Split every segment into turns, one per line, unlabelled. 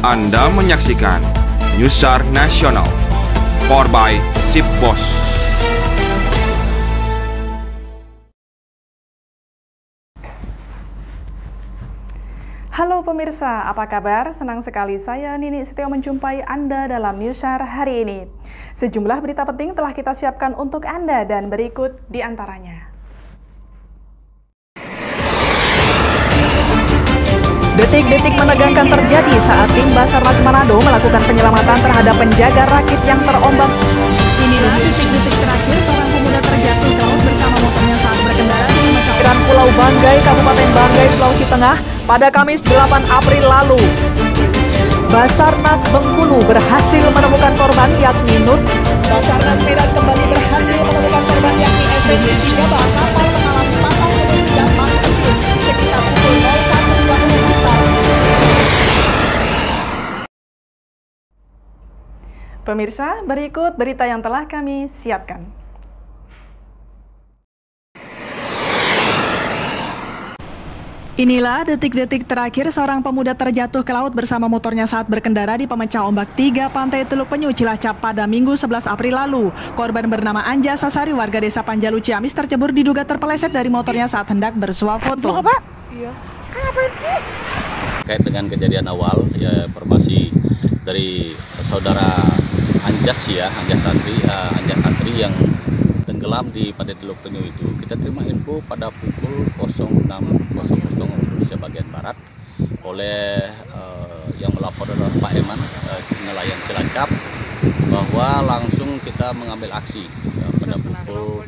Anda menyaksikan Newsar Nasional, powered by Sipbos.
Halo pemirsa, apa kabar? Senang sekali saya Nini Setio menjumpai Anda dalam Newsar hari ini. Sejumlah berita penting telah kita siapkan untuk Anda dan berikut di antaranya. Detik-detik menegangkan terjadi saat tim Basarnas Manado melakukan penyelamatan terhadap penjaga rakit yang terombang. Inilah detik-detik terakhir seorang pemuda terjatuh ke laut bersama motornya saat berkendara di perairan Pulau Banggai, Kabupaten Banggai, Sulawesi Tengah pada Kamis 8 April lalu. Basarnas Bengkulu berhasil menemukan korban yakni Nut. Basarnas Medan kembali berhasil menemukan korban yakni Effendi Sigaba, kapal mengalami patah mesin dan mati mesin sekitar pukul 01.20 WIB. Pemirsa, berikut berita yang telah kami siapkan. Inilah detik-detik terakhir seorang pemuda terjatuh ke laut bersama motornya saat berkendara di pemecah ombak 3 Pantai Teluk Penyu, Cilacap pada Minggu 11 April lalu. Korban bernama Anja Sasari, warga desa Panjalu, Ciamis, tercebur diduga terpeleset dari motornya saat hendak bersuah foto.
Apa? Iya. Apa sih? Terkait dengan kejadian awal, ya informasi dari saudara Anjas Asri yang tenggelam di Pantai Teluk Penyu itu, kita terima info pada pukul 06.00 Indonesia bagian barat oleh yang melapor adalah Pak Eman, nelayan Cilacap, bahwa langsung kita mengambil aksi pada pukul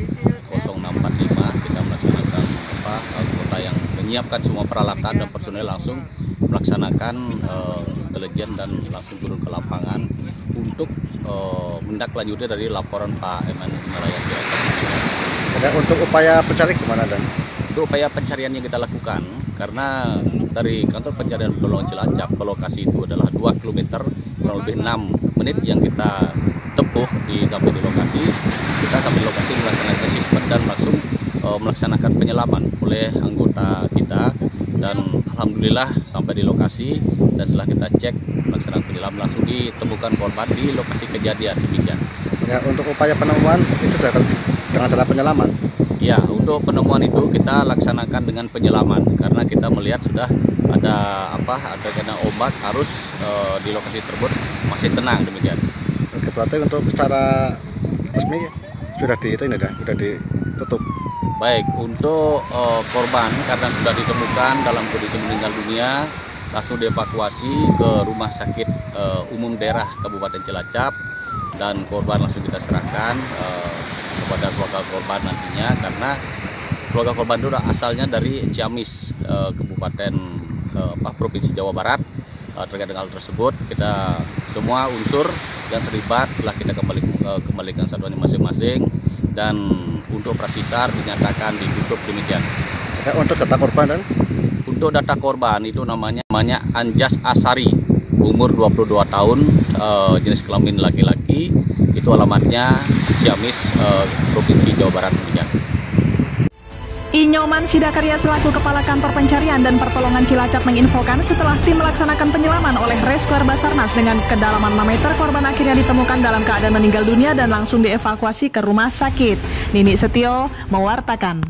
06.45 kita melaksanakan kota yang menyiapkan semua peralatan dan personel langsung melaksanakan intelijen dan langsung turun ke lapangan untuk menindaklanjuti dari laporan Pak Eman nelayan Cilacap.
Dan untuk upaya pencarian kemana dan?
Untuk upaya pencarian yang kita lakukan, karena dari kantor pencarian pertolongan Cilacap ke lokasi itu adalah 2 km, kurang lebih 6 menit yang kita tempuh sampai di lokasi. Kita sampai di lokasi melaksanakan asesmen dan langsung melaksanakan penyelaman oleh anggota kita, dan alhamdulillah sampai di lokasi dan setelah kita cek melaksanakan penyelaman langsung ditemukan korban di lokasi kejadian. Demikian.
Ya, untuk upaya penemuan itu dengan cara penyelaman.
Ya, untuk penemuan itu kita laksanakan dengan penyelaman karena kita melihat sudah ada kena ombak, arus di lokasi tersebut masih tenang. Demikian.
Oke, berarti untuk secara resmi sudah ditutup.
Baik, untuk korban karena sudah ditemukan dalam kondisi meninggal dunia, langsung dievakuasi ke Rumah Sakit Umum Daerah Kabupaten Cilacap dan korban langsung kita serahkan kepada keluarga korban nantinya, karena keluarga korban itu asalnya dari Ciamis, Kabupaten Provinsi Jawa Barat. Terkait dengan hal tersebut, kita semua unsur yang terlibat setelah kita kembalikan satuannya masing-masing, dan untuk operasi SAR dinyatakan ditutup. Demikian.
Ya, untuk data korban dan?
Untuk data korban itu namanya Anjas Asari, umur 22 tahun, jenis kelamin laki-laki, itu alamatnya Ciamis, Provinsi Jawa Barat. Demikian.
Inyoman Sidakarya selaku Kepala Kantor Pencarian dan Pertolongan Cilacap menginfokan setelah tim melaksanakan penyelaman oleh Rescuer Basarnas dengan kedalaman 6 meter, korban akhirnya ditemukan dalam keadaan meninggal dunia dan langsung dievakuasi ke rumah sakit. Nini Setio mewartakan.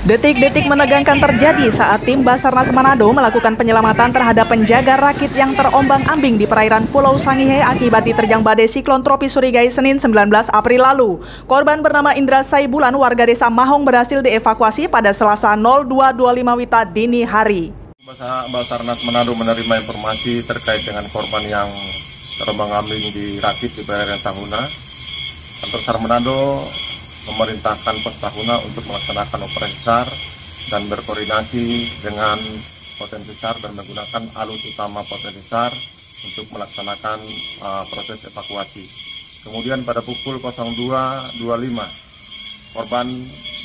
Detik-detik menegangkan terjadi saat tim Basarnas Manado melakukan penyelamatan terhadap penjaga rakit yang terombang-ambing di perairan Pulau Sangihe akibat diterjang badai siklon tropis Surigai Senin 19 April lalu. Korban bernama Indra Saibulan, warga desa Mahong, berhasil dievakuasi pada Selasa 02.25 WITA dini hari.
Basarnas Manado menerima informasi terkait dengan korban yang terombang-ambing di rakit di perairan Tahuna. Kantor SAR Manado memerintahkan Pos Tahuna untuk melaksanakan operasi SAR dan berkoordinasi dengan potensi SAR dan menggunakan alut utama potensi SAR untuk melaksanakan proses evakuasi. Kemudian pada pukul 02.25 korban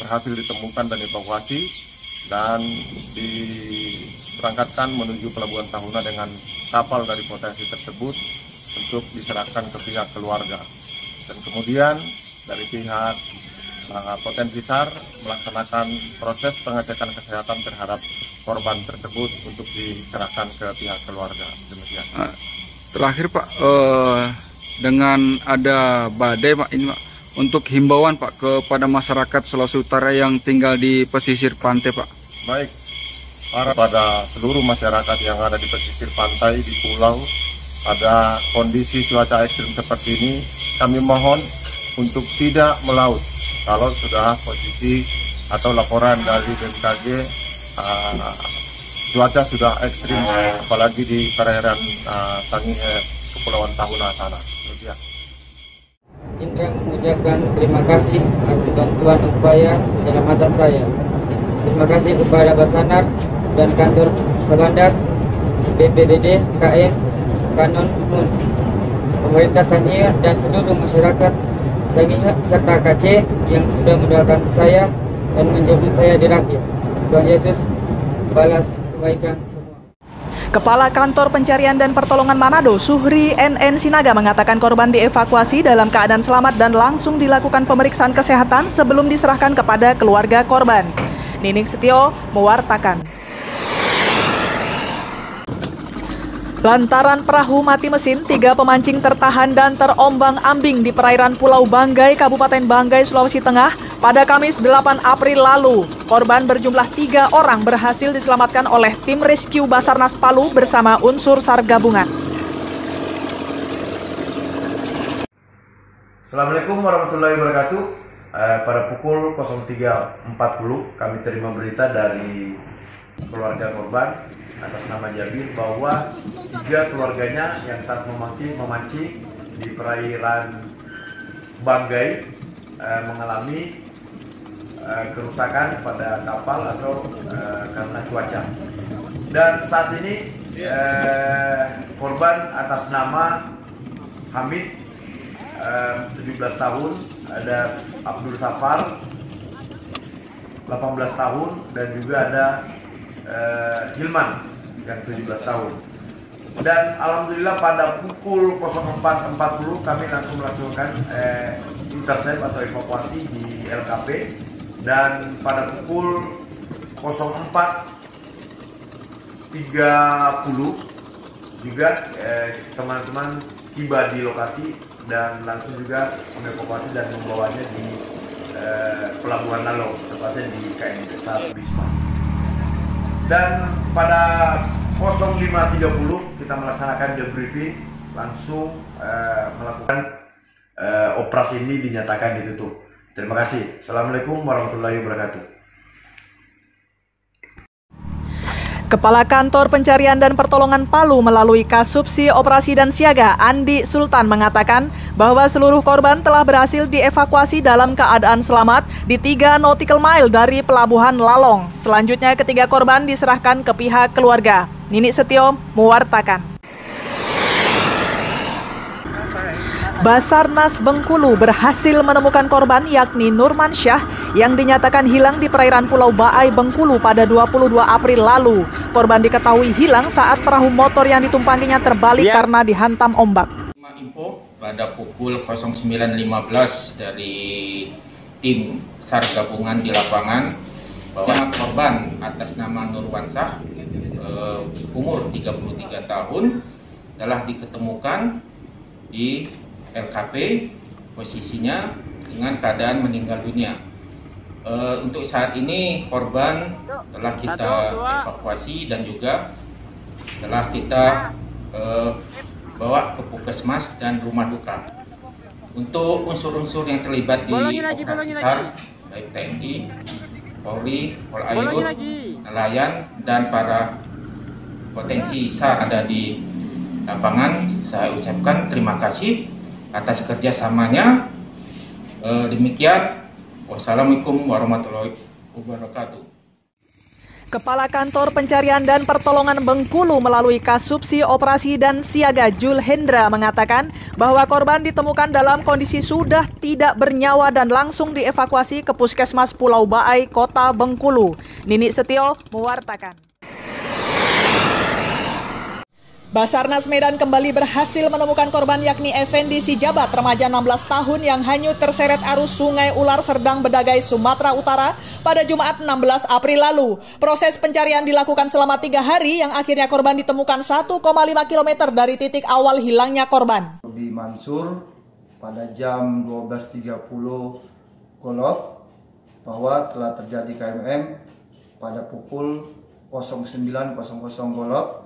berhasil ditemukan dan dievakuasi dan diberangkatkan menuju Pelabuhan Tahuna dengan kapal dari potensi tersebut untuk diserahkan ke pihak keluarga. Dan kemudian dari pihak potensi SAR melaksanakan proses pengecekan kesehatan terhadap korban tersebut untuk diserahkan ke pihak keluarga. Demikian.
Terakhir Pak, dengan ada badai Pak, ini Pak, untuk himbauan Pak kepada masyarakat Sulawesi Utara yang tinggal di pesisir pantai Pak.
Baik, pada seluruh masyarakat yang ada di pesisir pantai, di pulau, ada kondisi cuaca ekstrim seperti ini, kami mohon untuk tidak melaut. Kalau sudah posisi atau laporan dari BMKG, cuaca sudah ekstrim, apalagi di perairan Sangihe, Kepulauan Tahuna sana. Demikian.
Indra mengucapkan terima kasih atas bantuan upaya penyelamatan saya. Terima kasih kepada Basarnas dan kantor Sabandar, BPBD, KM, Kanon, NUN, pemerintah Sangihe dan seluruh masyarakat Sangihe serta KC yang sudah mendoakan saya dan menjemput saya di Rakit. Tuhan Yesus balas kebaikan semua.
Kepala Kantor Pencarian dan Pertolongan Manado, Suhri NN Sinaga, mengatakan korban dievakuasi dalam keadaan selamat dan langsung dilakukan pemeriksaan kesehatan sebelum diserahkan kepada keluarga korban. Nining Setio mewartakan. Lantaran perahu mati mesin, 3 pemancing tertahan dan terombang-ambing di perairan Pulau Banggai, Kabupaten Banggai, Sulawesi Tengah pada Kamis 8 April lalu. Korban berjumlah 3 orang berhasil diselamatkan oleh tim rescue Basarnas Palu bersama unsur SAR gabungan.
Assalamualaikum warahmatullahi wabarakatuh. Pada pukul 03.40 kami terima berita dari keluarga korban atas nama Jabir bahwa 3 keluarganya yang saat memancing di perairan Banggai mengalami kerusakan pada kapal atau karena cuaca. Dan saat ini korban atas nama Hamid 17 tahun, ada Abdul Safar 18 tahun dan juga ada Hilman yang 17 tahun. Dan alhamdulillah pada pukul 04.40 kami langsung melakukan intercept atau evakuasi di LKP, dan pada pukul 04.30 juga teman-teman tiba di lokasi dan langsung juga mengevakuasi dan membawanya di Pelabuhan Lalong, tepatnya di KM Besar Bisma. Dan pada 05.30 kita melaksanakan debriefing, langsung melakukan operasi ini dinyatakan ditutup. Terima kasih. Assalamualaikum warahmatullahi wabarakatuh.
Kepala Kantor Pencarian dan Pertolongan Palu melalui Kasubsi Operasi dan Siaga, Andi Sultan, mengatakan bahwa seluruh korban telah berhasil dievakuasi dalam keadaan selamat di 3 nautical mile dari Pelabuhan Lalong. Selanjutnya ketiga korban diserahkan ke pihak keluarga. Nini Setio mewartakan. Basarnas Bengkulu berhasil menemukan korban yakni Nurman Syah yang dinyatakan hilang di perairan Pulau Baai, Bengkulu pada 22 April lalu. Korban diketahui hilang saat perahu motor yang ditumpanginya terbalik karena dihantam ombak.
Info pada pukul 09.15 dari tim SAR gabungan di lapangan bahwa korban atas nama Nurman Syah umur 33 tahun telah diketemukan di LKP, posisinya dengan keadaan meninggal dunia. Untuk saat ini korban telah kita evakuasi dan juga telah kita bawa ke puskesmas dan rumah duka. Untuk unsur-unsur yang terlibat di operasi SAR, baik TNI, Polri, Polairut, nelayan, dan para potensi SAR ada di lapangan, saya ucapkan terima kasih atas kerjasamanya. Demikian, wassalamualaikum warahmatullahi wabarakatuh.
Kepala Kantor Pencarian dan Pertolongan Bengkulu melalui Kasubsi Operasi dan Siaga, Jul Hendra, mengatakan bahwa korban ditemukan dalam kondisi sudah tidak bernyawa dan langsung dievakuasi ke Puskesmas Pulau Baai, Kota Bengkulu. Nini Setio mewartakan. Basarnas Medan kembali berhasil menemukan korban yakni Effendi Sijabat, remaja 16 tahun yang hanyut terseret arus Sungai Ular Serdang Bedagai, Sumatera Utara pada Jumat 16 April lalu. Proses pencarian dilakukan selama 3 hari yang akhirnya korban ditemukan 1,5 km dari titik awal hilangnya korban.
Di Mansur pada jam 12.30 Golof bahwa telah terjadi KMM pada pukul 09.00 Golof,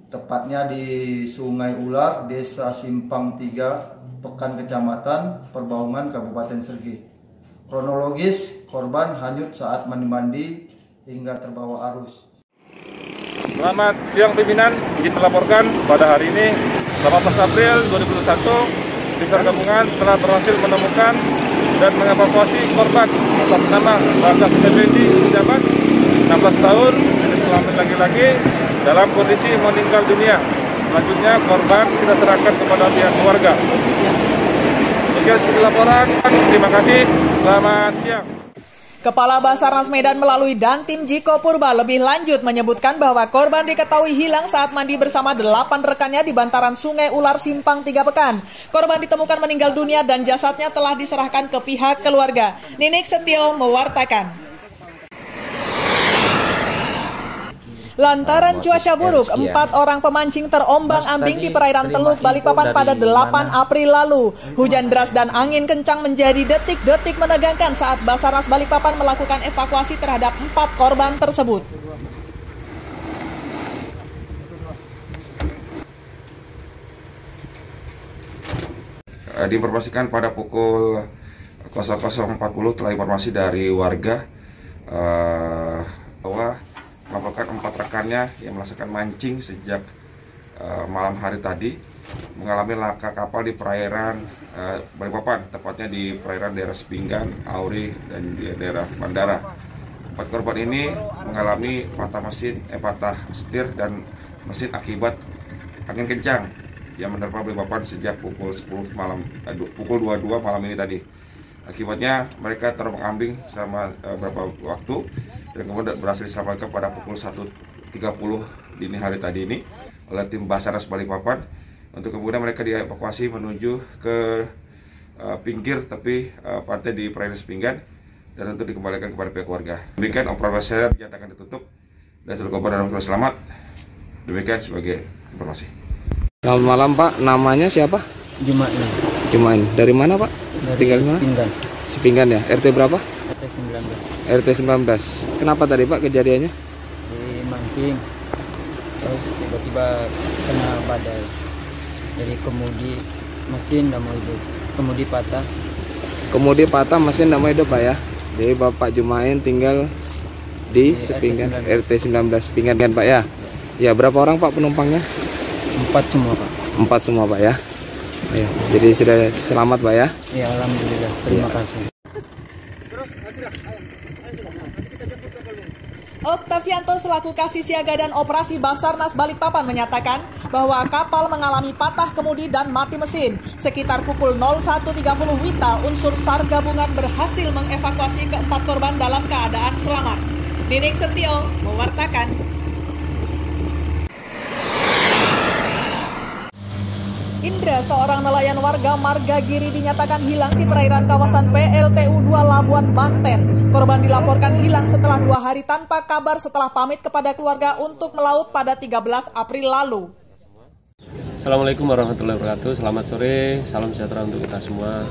tepatnya di Sungai Ular, Desa Simpang 3, Pekan Kecamatan Perbaungan, Kabupaten Sregi. Kronologis, korban hanyut saat mandi-mandi hingga terbawa arus.
Selamat siang pimpinan, izin melaporkan pada hari ini 18 April 2021 tim SAR gabungan telah berhasil menemukan dan mengevakuasi korban atas nama Bagas Effendi Sijabat 16 tahun, jenis kelamin laki-laki dalam kondisi meninggal dunia. Selanjutnya korban kita serahkan kepada pihak keluarga. Demikian seperti laporan. Terima kasih. Selamat siang.
Kepala Basarnas Medan melalui Dantim Jiko Purba lebih lanjut menyebutkan bahwa korban diketahui hilang saat mandi bersama 8 rekannya di bantaran Sungai Ular Simpang 3 Pekan. Korban ditemukan meninggal dunia dan jasadnya telah diserahkan ke pihak keluarga. Ninik Setio mewartakan. Lantaran cuaca buruk, 4 orang pemancing terombang-ambing di perairan Teluk Balikpapan pada 8 April lalu. Hujan deras dan angin kencang menjadi detik-detik menegangkan saat Basarnas Balikpapan melakukan evakuasi terhadap 4 korban tersebut.
Diinformasikan pada pukul 00.40 telah informasi dari warga bahwa melaporkan 4 rekannya yang melaksanakan mancing sejak malam hari tadi mengalami laka kapal di perairan Balikpapan, tepatnya di perairan daerah Sepinggan, Auri, dan di daerah Bandara. 4 korban ini mengalami patah setir dan mesin akibat angin kencang yang menerpa Balikpapan sejak pukul 10 malam, pukul 22 malam ini tadi. Akibatnya mereka terombang-ambing selama beberapa waktu dan kemudian berhasil diselamatkan pada pukul 1.30 dini hari tadi ini oleh tim Basarnas Balikpapan. Untuk kemudian mereka dievakuasi menuju ke pinggir tepi pantai di perairan Sepinggan dan untuk dikembalikan kepada pihak keluarga. Demikian operasi saya dinyatakan ditutup dan seluruh korban dalam keadaan selamat. Demikian sebagai informasi.
Selamat malam Pak, namanya siapa?
Jumain.
Jumain. Dari mana Pak?
Dari
tinggal mana?
Sepinggan.
Sepinggan ya. RT berapa?
RT 19.
RT 19. Kenapa tadi Pak kejadiannya?
Di mancing. Terus tiba-tiba kena badai. Dari kemudi mesin tidak mau hidup. Kemudi patah.
Kemudi patah, mesin tidak mau hidup Pak ya. Jadi Bapak Jumain tinggal di Sepinggan, RT 19 Sepinggan kan Pak ya? Ya, berapa orang Pak penumpangnya?
4 semua Pak.
4 semua Pak ya. Ya, jadi sudah selamat Pak ya?
Ya, alhamdulillah. Terima kasih.
Oktavianto selaku Kasih Siaga dan Operasi Basarnas Balikpapan menyatakan bahwa kapal mengalami patah kemudi dan mati mesin. Sekitar pukul 01.30 WITA, unsur SAR gabungan berhasil mengevakuasi ke-4 korban dalam keadaan selamat. Ninik Setio mewartakan. Indra, seorang nelayan warga Margagiri dinyatakan hilang di perairan kawasan PLTU 2 Labuan, Banten. Korban dilaporkan hilang setelah 2 hari tanpa kabar setelah pamit kepada keluarga untuk melaut pada 13 April lalu.
Assalamualaikum warahmatullahi wabarakatuh. Selamat sore, salam sejahtera untuk kita semua.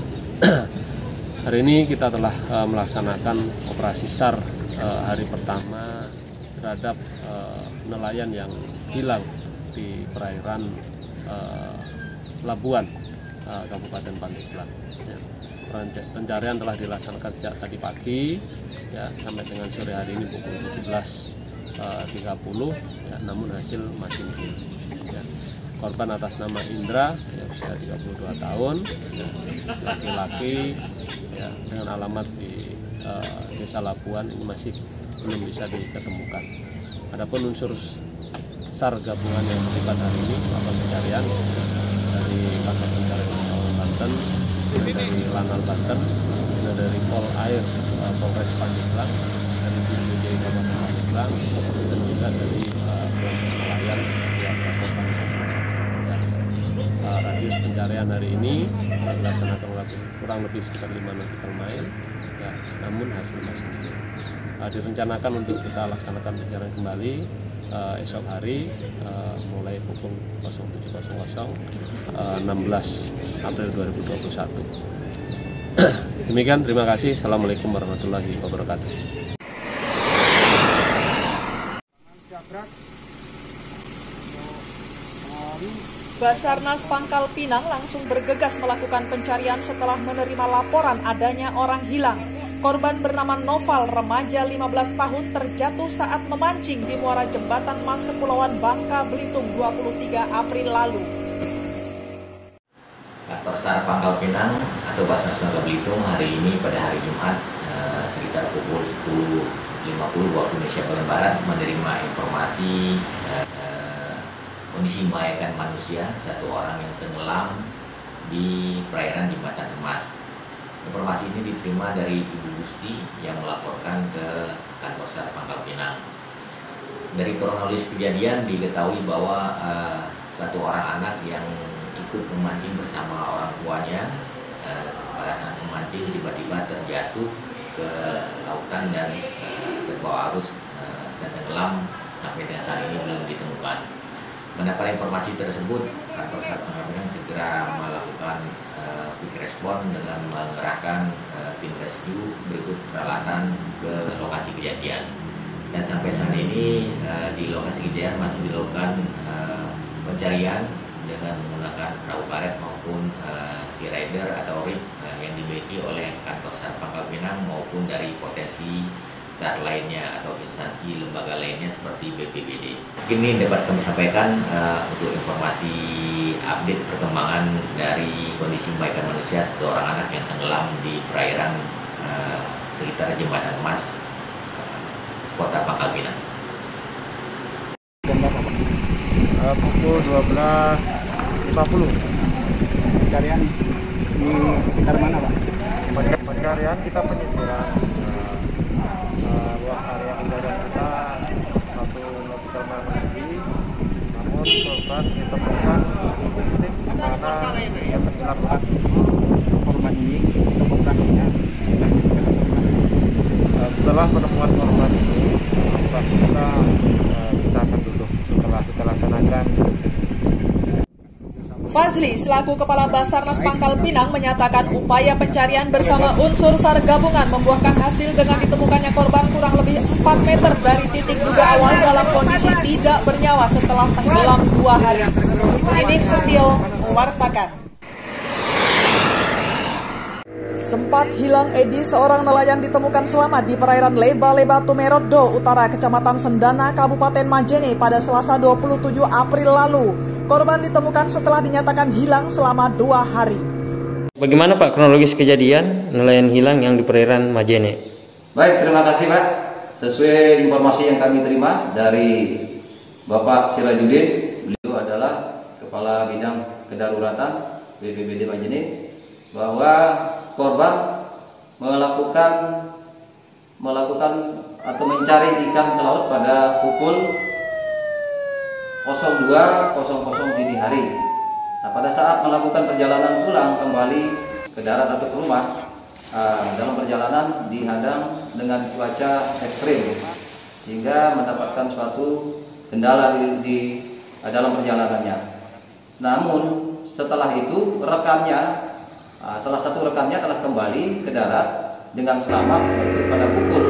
Hari ini kita telah melaksanakan operasi SAR hari pertama terhadap nelayan yang hilang di perairan Labuan, Kabupaten Pandeglang. Pencarian telah dilaksanakan sejak tadi pagi ya, sampai dengan sore hari ini pukul 17.30 ya, namun hasil masih nihil. Ya. Korban atas nama Indra, ya, usia 32 tahun, laki-laki ya, dengan alamat di Desa Labuan, ini masih belum bisa diketemukan. Adapun unsur SAR gabungan yang terlibat hari ini melakukan pencarian dari Kantor Pencarian Banten, dari Lanal Banten, dari Pol Air Polres Pandeglang, dari BPJ Kabupaten Pandeglang, dan juga dari nelayan yang korban. radius pencarian hari ini dilaksanakan kurang lebih sekitar 5 nautical mile, ya, namun hasil masih minim. Direncanakan untuk kita laksanakan pencarian kembali esok hari mulai pukul 07.00 16 April 2021. Demikian, terima kasih. Assalamualaikum warahmatullahi wabarakatuh.
Basarnas Pangkal Pinang langsung bergegas melakukan pencarian setelah menerima laporan adanya orang hilang. Korban bernama Noval, remaja 15 tahun, terjatuh saat memancing di muara Jembatan Mas Kepulauan Bangka, Belitung 23 April lalu.
Kantor SAR Pangkal Pinang atau Basarnas Bangka Belitung hari ini pada hari Jumat sekitar pukul 10.50 waktu Indonesia bagian Barat menerima informasi kondisi membahayakan manusia, satu orang yang tenggelam di perairan Jembatan Emas. Informasi ini diterima dari Ibu Gusti yang melaporkan ke kantor SAR Pangkal Pinang. Dari kronologis kejadian diketahui bahwa satu orang anak yang ikut memancing bersama orang tuanya pada saat memancing tiba-tiba terjatuh ke lautan dan terbawa arus dan tenggelam sampai dengan saat ini belum ditemukan. Mendapat informasi tersebut, kantor SAR Pangkal Pinang segera melakukan quick respon dengan mengerahkan tim rescue berikut peralatan ke lokasi kejadian. Dan sampai saat ini di lokasi kejadian masih dilakukan pencarian dengan menggunakan perahu karet maupun sea rider atau rig yang dimiliki oleh kantor SAR Pangkal Pinang maupun dari potensi SAR lainnya atau instansi lembaga lainnya seperti BPBD. Ini dapat kami sampaikan untuk informasi update perkembangan dari kondisi membahayakan manusia satu orang anak yang tenggelam di perairan sekitar Jembatan Emas, Kota Pangkal Pinang.
Pukul 12.50.
Pencarian di sekitar mana, Pak?
Pencarian kita penyisiran luas area pencarian kita 1 nautical mile persegi, namun korban ditemukan di titik mana ia tenggelam.
Korban ini ditemukannya
setelah penemuan korban ini operasi kita akan tutup setelah kita laksanakan.
Fazli selaku Kepala Basarnas Pangkal Pinang menyatakan upaya pencarian bersama unsur SAR gabungan membuahkan hasil dengan ditemukannya korban kurang lebih 4 meter dari titik duga awal dalam kondisi tidak bernyawa setelah tenggelam 2 hari. Nining Setio mewartakan. Sempat hilang Edi, seorang nelayan ditemukan selamat di perairan Leba-Leba Tumerodo Utara, Kecamatan Sendana, Kabupaten Majene pada Selasa 27 April lalu. Korban ditemukan setelah dinyatakan hilang selama 2 hari.
Bagaimana Pak kronologis kejadian nelayan hilang yang di perairan Majene?
Baik, terima kasih Pak. Sesuai informasi yang kami terima dari Bapak Sirajuddin, beliau adalah Kepala Bidang Kedaruratan BPBD Majene, bahwa korban melakukan atau mencari ikan ke laut pada pukul 02.00 dini hari. Nah, pada saat melakukan perjalanan pulang kembali ke darat atau ke rumah, dalam perjalanan dihadang dengan cuaca ekstrim sehingga mendapatkan suatu kendala di dalam perjalanannya. Namun setelah itu rekannya, salah satu rekannya telah kembali ke darat dengan selamat pada pukul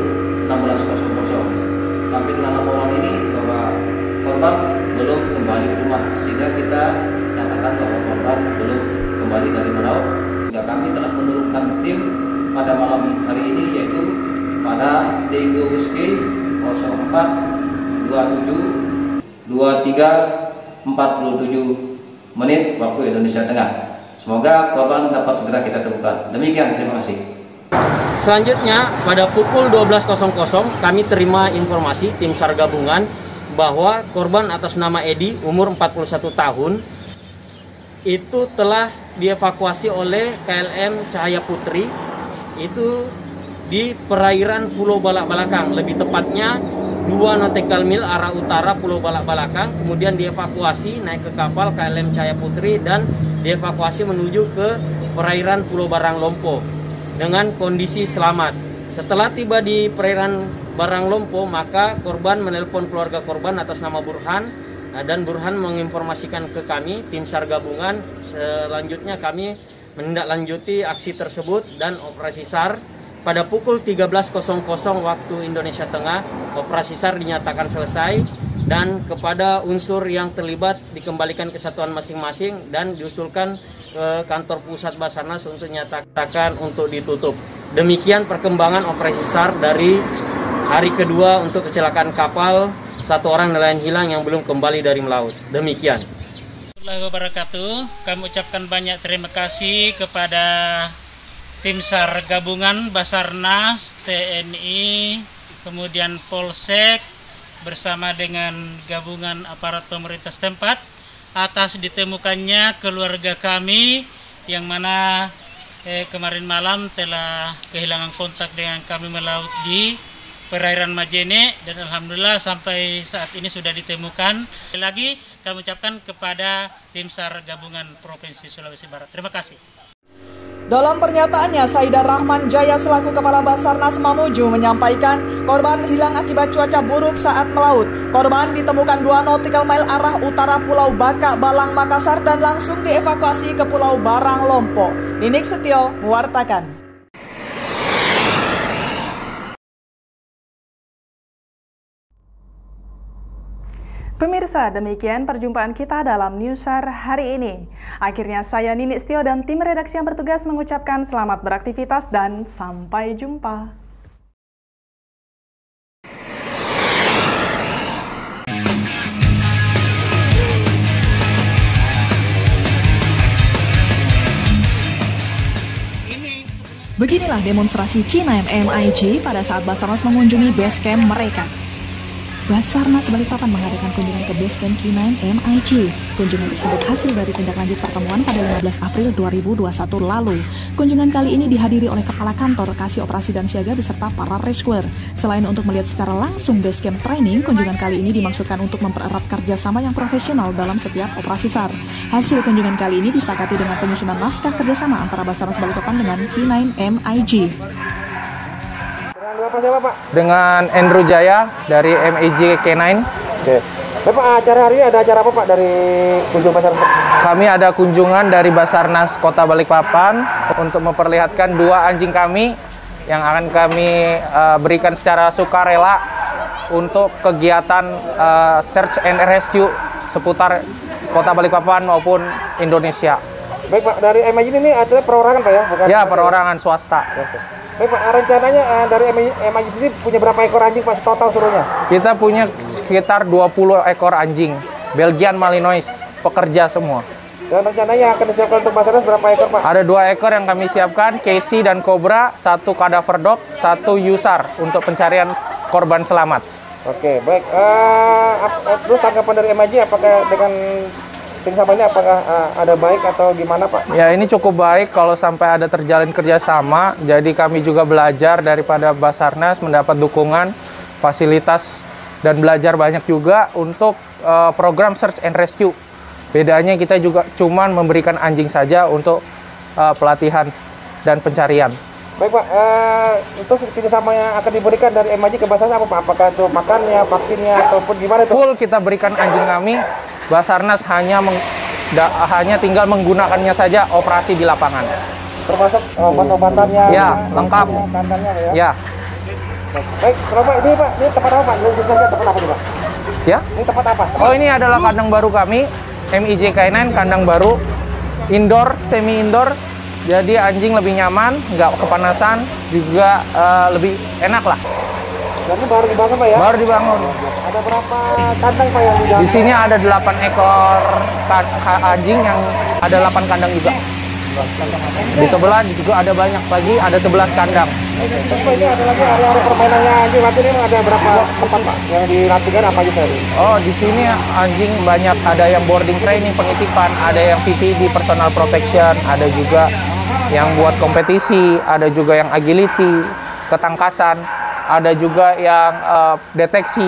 16.00. Sampai dengan laporan ini bahwa korban belum kembali ke rumah, sehingga kita nyatakan bahwa korban belum kembali dari melaut. Sehingga kami telah menurunkan tim pada malam hari ini, yaitu pada Tango Whiskey 04 27 23 47 menit waktu Indonesia Tengah. Semoga korban dapat segera kita temukan. Demikian, terima kasih.
Selanjutnya pada pukul 12.00 kami terima informasi tim SAR gabungan bahwa korban atas nama Edi umur 41 tahun itu telah dievakuasi oleh KLM Cahaya Putri itu di perairan Pulau Balak Balakang, lebih tepatnya 2 nautical mil arah utara Pulau Balak-Balakang, kemudian dievakuasi naik ke kapal KLM Cahaya Putri dan dievakuasi menuju ke perairan Pulau Barang Lompo dengan kondisi selamat. Setelah tiba di perairan Barang Lompo, maka korban menelpon keluarga korban atas nama Burhan, dan Burhan menginformasikan ke kami, tim SAR gabungan. Selanjutnya kami menindaklanjuti aksi tersebut dan operasi SAR. Pada pukul 13.00 waktu Indonesia Tengah, operasi SAR dinyatakan selesai dan kepada unsur yang terlibat dikembalikan ke satuan masing-masing dan diusulkan ke kantor pusat Basarnas untuk dinyatakan untuk ditutup. Demikian perkembangan operasi SAR dari hari kedua untuk kecelakaan kapal, 1 orang nelayan hilang yang belum kembali dari melaut. Demikian.
Warahmatullahi wabarakatuh. Kami ucapkan banyak terima kasih kepada tim SAR gabungan Basarnas, TNI, kemudian Polsek bersama dengan gabungan aparat pemerintah setempat atas ditemukannya keluarga kami yang mana kemarin malam telah kehilangan kontak dengan kami melaut di perairan Majene, dan alhamdulillah sampai saat ini sudah ditemukan. Sekali lagi kami ucapkan kepada tim SAR gabungan Provinsi Sulawesi Barat. Terima kasih.
Dalam pernyataannya, Saidar Rahman Jaya selaku Kepala Basarnas Mamuju menyampaikan korban hilang akibat cuaca buruk saat melaut. Korban ditemukan 2 nautical mile arah utara Pulau Baka, Balang, Makassar dan langsung dievakuasi ke Pulau Barang Lompo. Ninik Setio mewartakan. Pemirsa, demikian perjumpaan kita dalam Newsar hari ini. Akhirnya saya Ninik Setio dan tim redaksi yang bertugas mengucapkan selamat beraktivitas dan sampai jumpa. Beginilah demonstrasi K9 MIG pada saat Basarnas mengunjungi base camp mereka. Basarnas Balikpapan mengadakan kunjungan ke base camp K9 MIG. Kunjungan tersebut hasil dari tindak lanjut pertemuan pada 15 April 2021 lalu. Kunjungan kali ini dihadiri oleh Kepala Kantor, Kasih Operasi dan Siaga beserta para rescuer. Selain untuk melihat secara langsung base camp training, kunjungan kali ini dimaksudkan untuk mempererat kerjasama yang profesional dalam setiap operasi SAR. Hasil kunjungan kali ini disepakati dengan penyusunan naskah kerjasama antara Basarnas Balikpapan dengan K9 MIG.
Dengan Andrew Jaya dari MIG K9.
Oke. Pak, acara hari ini ada acara apa Pak dari kunjungan Basarnas?
Kami ada kunjungan dari Basarnas Kota Balikpapan untuk memperlihatkan 2 anjing kami yang akan kami berikan secara sukarela untuk kegiatan search and rescue seputar Kota Balikpapan maupun Indonesia.
Baik Pak, dari MIG ini adalah perorangan Pak ya? Bukan
ya, perorangan swasta.
Baik Pak, rencananya dari MIG sendiri punya berapa ekor anjing Pak total seluruhnya?
Kita punya sekitar 20 ekor anjing, Belgian Malinois, pekerja semua.
Dan rencananya akan disiapkan untuk Basarnas berapa ekor Pak?
Ada 2 ekor yang kami siapkan, Casey dan Cobra, 1 cadaver dog, 1 Yusar untuk pencarian korban selamat.
Oke, baik. Terus tanggapan dari MIG apakah dengan kerjasama ini apakah ada baik atau gimana Pak?
Ya, ini cukup baik kalau sampai ada terjalin kerjasama. Jadi kami juga belajar daripada Basarnas, mendapat dukungan, fasilitas, dan belajar banyak juga untuk program search and rescue. Bedanya kita juga cuman memberikan anjing saja untuk pelatihan dan pencarian.
Baik Pak, itu kerjasama yang akan diberikan dari MIG ke Basarnas apa Pak? Apakah itu makannya, vaksinnya, ataupun gimana itu?
Full kita berikan anjing kami. Basarnas hanya tinggal menggunakannya saja operasi di lapangan.
Termasuk obat-obatannya?
Ya, lengkap.
Kandangnya
ya.
Baik, kalau Pak, ini Pak, ini tempat apa Pak? Tempat apa nih Pak?
Ya?
Ini tempat apa?
Oh, ini adalah kandang baru kami, MIG K9, kandang baru, indoor, semi-indoor. Jadi anjing lebih nyaman, nggak kepanasan, juga lebih enak lah.
Jadi baru dibangun Pak ya?
Baru dibangun.
Ada berapa kandang Pak yang dibangun?
Di sini ada 8 ekor anjing yang ada 8 kandang juga. Di sebelah juga ada banyak lagi, ada 11 kandang.
Terus Pak, ini ada lagi area permainannya anjing. Nanti ini ada berapa tempat Pak yang dilatihkan apa aja tadi?
Oh, di sini anjing banyak, ada yang boarding training, pengitipan, ada yang PPD, personal protection, ada juga yang buat kompetisi, ada juga yang agility, ketangkasan. ada juga yang deteksi.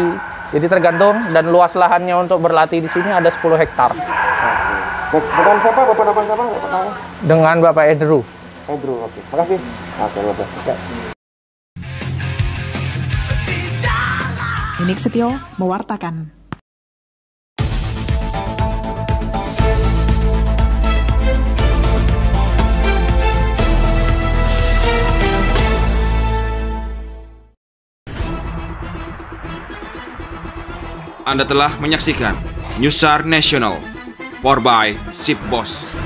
Jadi tergantung, dan luas lahannya untuk berlatih di sini ada 10 hektar.
Bukan siapa, Bapak nama siapa? Bapak
Dengan Bapak Andrew.
Andrew, oke. Makasih. Oke, oke.
Ninik Setio mewartakan.
Anda telah menyaksikan Newsar National, powered by Sip Boss.